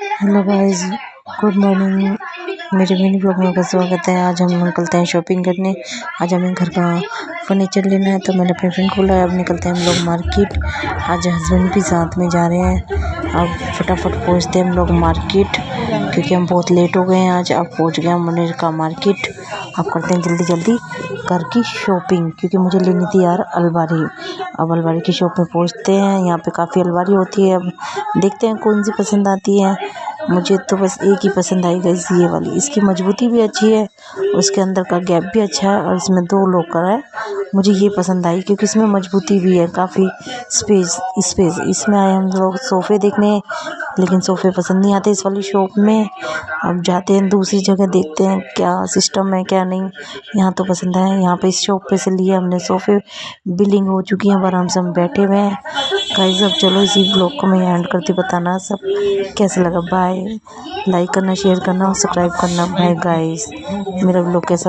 Hello guys, good morning. मेरे mini blog में आपका स्वागत है। आज हम निकलते हैं शॉपिंग करने। आज हमें घर का फर्नीचर लेना है, तो मैंने अपने फ्रेंड को बुलाया। अब निकलते हैं हम लोग मार्केट। आज हस्बैंड भी साथ में जा रहे हैं। अब फटाफट पहुंचते हैं हम लोग मार्केट, क्योंकि हम बहुत लेट हो गए हैं। आज अब पहुंच गए हम मनेर का मार्केट। अब करते हैं जल्दी जल्दी घर की शॉपिंग, क्योंकि मुझे लेनी थी यार अलमारी। अब अलमारी की शॉप में पहुंचते हैं। यहाँ पे काफ़ी अलमारी होती है। अब देखते हैं कौन सी पसंद आती है। मुझे तो बस एक ही पसंद आई गई, ये वाली। इसकी मजबूती भी अच्छी है, उसके अंदर का गैप भी अच्छा है, और इसमें 2 लॉकर है। मुझे ये पसंद आई क्योंकि इसमें मजबूती भी है, काफ़ी स्पेस। इसमें आए हम लोग सोफ़े देखने, लेकिन सोफ़े पसंद नहीं आते इस वाली शॉप में। अब जाते हैं दूसरी जगह, देखते हैं क्या सिस्टम है क्या नहीं। यहाँ तो पसंद है। यहाँ पे इस शॉप पे से लिए हमने सोफ़े। बिलिंग हो चुकी है, आराम से हम बैठे हुए हैं। गाइस अब चलो इसी ब्लॉग को मैं एंड करती, बताना सब कैसा लगा। बाय। लाइक करना, शेयर करना और सब्सक्राइब करना। Bye guys. मेरा ब्लॉग कैसा